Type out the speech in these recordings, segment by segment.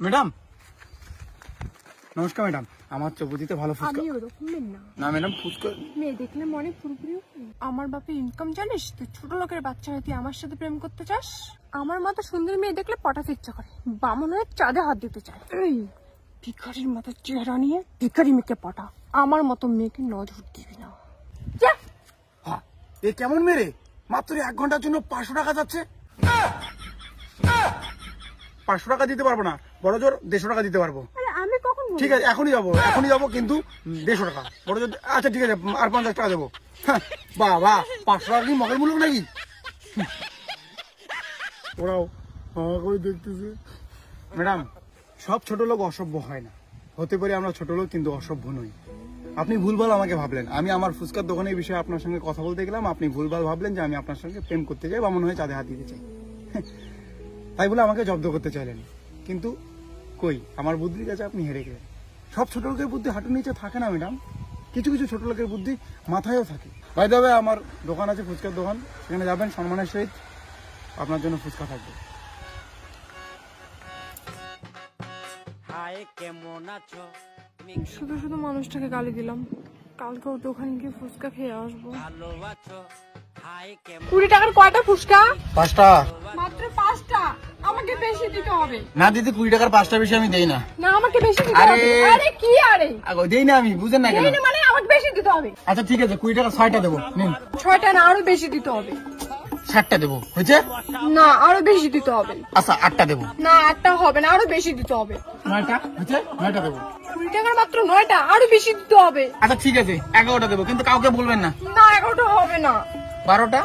Madam নমস্কার madam, আমার চৌপতিতে ভালো ফুচকা। আমি ওরকম না। না ম্যাডাম, ফুচকা মেয়ে দেখলে মনে পুরোপুরি আমার বাপের ইনকাম জানিস? তুই ছোট লোকের বাচ্চা হয়ে তুই আমার সাথে প্রেম করতে চাস? আমার মতো সুন্দর মেয়ে দেখলে পটাতে ইচ্ছা করে, বামনের চাঁদে হাত দিতে চায়। এই ভিখারির মতো চেহারা নিয়ে ভিখারি মেয়েকে পটা, আমার মতো মেয়েকে নজর দিবি না। হ্যাঁ, এ কেমন মেরে মাত্র 1 ঘন্টার জন্য 500 টাকা যাচ্ছে। 500 টাকা দিতে পারবো না, বড় জোর 150 টাকা দিতে পারবো। আমি কখন? ঠিক আছে, এখনই যাবো কিন্তু 150 টাকা বড় জোর। আচ্ছা ঠিক আছে, আর 50 টাকা দেবো। বাবা 500 টাকা কি মগের মূল্য নাকি? ওরাও করে দেখতেছে। ম্যাডাম, সব ছোট লোক অসভ্য হয় না, হতে পারে আমরা ছোট লোক কিন্তু অসভ্য নই। আপনি ভুলভাল আমাকে ভাবলেন, আমি আমার ফুচকার দোকানের বিষয়ে আপনার সঙ্গে কথা বলতে গেলাম, আপনি ভুলভাল ভাবলেন যে আমি আপনার সঙ্গে প্রেম করতে চাই বা মনে হয় চাঁদে হাত দিতে চাই, তাই বলে আমাকে জব্দ করতে চাইলেন। কিন্তু কই, আমার বুদ্ধির কাছে আপনি হেরে গেলেন। সব ছোট লোকের বুদ্ধি হাঁটুর নিচে থাকে না ম্যাডাম, কিছু কিছু ছোট লোকের বুদ্ধি মাথায়ও থাকে। বাই দ্য ওয়ে, আমার দোকান আছে, ফুচকার দোকান, সেখানে যাবেন, সম্মানের সহিত আপনার জন্য ফুচকা থাকবে। শুধু শুধু মানুষটাকে গালি দিলাম, কালকে ওর দোকানে গিয়ে ফুচকা খেয়ে আসবো। 20 টাকার কয়টা ফুচকা? 5টা। মাত্র 5টা? আমাকে বেশি দিতে হবে। না দিদি, 20 টাকার 5টা বেশি আমি দেই না। না, আমাকে বেশি দিতে হবে। আরে কি আরে দেই না আমি, বুঝেন না কেন? মানে আমাকে বেশি দিতে হবে। আচ্ছা ঠিক আছে, 20 টাকা 6টা দেবো, নিন। 6টা না, আরো বেশি দিতে হবে। 7টা দেবো, হয়েছে? না, আরো বেশি দিতে হবে। আচ্ছা 8টা দেবো। না, 8টা হবে না, আরো বেশি দিতে হবে। 9টা হয়েছে? 9টা দেবো। 20 টাকার মাত্র 9টা, আরো বেশি দিতে হবে। আচ্ছা ঠিক আছে, 11টা দেবো, কিন্তু কাউকে বলবেন না। না, 11টা হবে না। 12টা?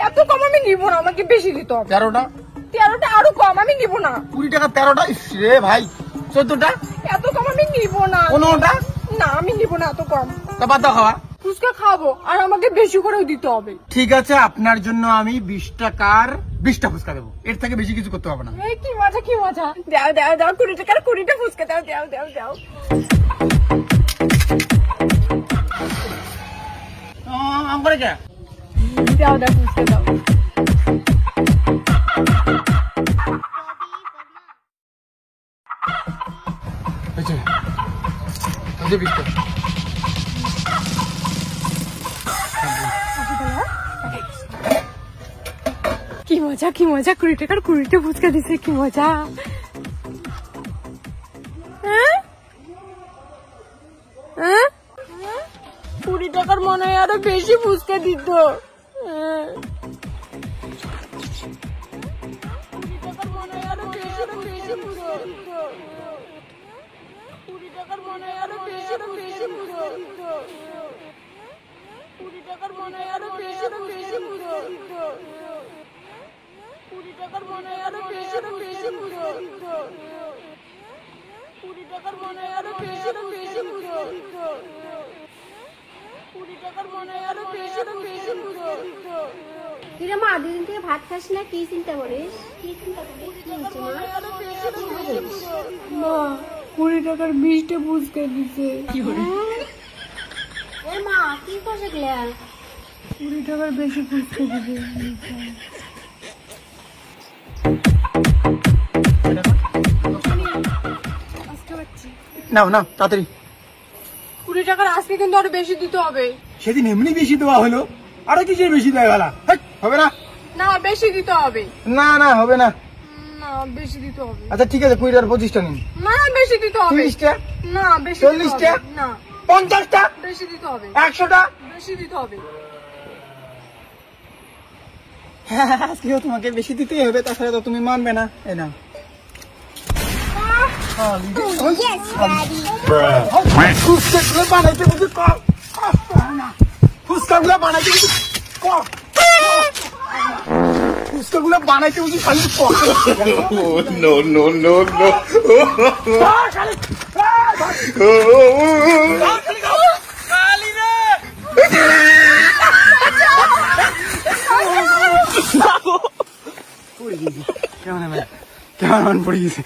এত কম আমি নিব না, আমাকে বেশি দিতে হবে। 13টা? 13টা আরো কম, আমি নিব না। 20 টাকা 13টা? ইস রে ভাই। 14টা? এত কম আমি নিব না। 15টা? না, আমি নিব না এত কম। তা বাদ দাও খাওয়া। ফুচকা খাবো, আর আমাকে বেশি করেও দিতে হবে। ঠিক আছে, আপনার জন্য আমি 20 টাকার 20টা ফুচকা দেবো, এর থেকে বেশি কিছু করতে হবে না। এই কি মজা, কি মজা। দাও দাও দাও, 20 টাকার 20টা ফুচকা দাও, দাও দাও দাও। আম করে কে? দাও দাও ফুচকা দাও। আচ্ছা 20টা। কি মজা, কি মজা, 20 টাকার 20টা ফুচকা দিছে, কি মজা। হ্যাঁ 20 টাকার মনে হয় আরো বেশি ফুচকা দিত। 20 টাকার মনে হয় আরো বেশি ফুচকা দিত। 20 টাকার মনে হয় আরো বেশি ফুচকা দিত। 20 টাকার মনে হয় আরো বেশি ফুচকা দিত। 20 টাকার মনে হয় আরো বেশি ফুচকা দিত। 20 টাকার মনে হয় আরো বেশি ফুচকা দিত। 20 টাকার মনে হয় আরো বেশি ফুচকা দিত। তুই মা দুদিন থেকে ভাত খাস না, কি চিন্তা করিস? কি চিন্তা করিস? মা 20 টাকার 20টা ফুচকা দিছে। ওই মা কি করছে গ্ল্যাস? 20 টাকার বেশি ফুচকা দিছে। নাও নাও তাড়াতাড়ি। 20 টাকার আজকে কিন্তু আরো বেশি দিতে হবে। সেদিন এমনি বেশি দেওয়া হলো, আরো কিছু বেশি দেওয়া গেল। হবে না? না, বেশি দিতে হবে। না না, হবে না। না, বেশি দিতে হবে। আচ্ছা ঠিক আছে, 20 টাকার 25টা নিন। না, বেশি দিতে হবে। 30টা? না, বেশি 40টা? না, 50টা? বেশি দিতে হবে। 100টা? বেশি দিতে হবে। হ্যাঁ, আজকেও তোমাকে বেশি দিতেই হবে, তাছাড়া তো তুমি মানবে না। এই নাও। ফুচকাগুলো বানাইতে বুঝি কম, ফুচকাগুলো বানাইতে বুঝি কম, ফুচকাগুলো বানাইতে বুঝি খালি কম। No, no, no, no. কেমন পড়ে গেছে?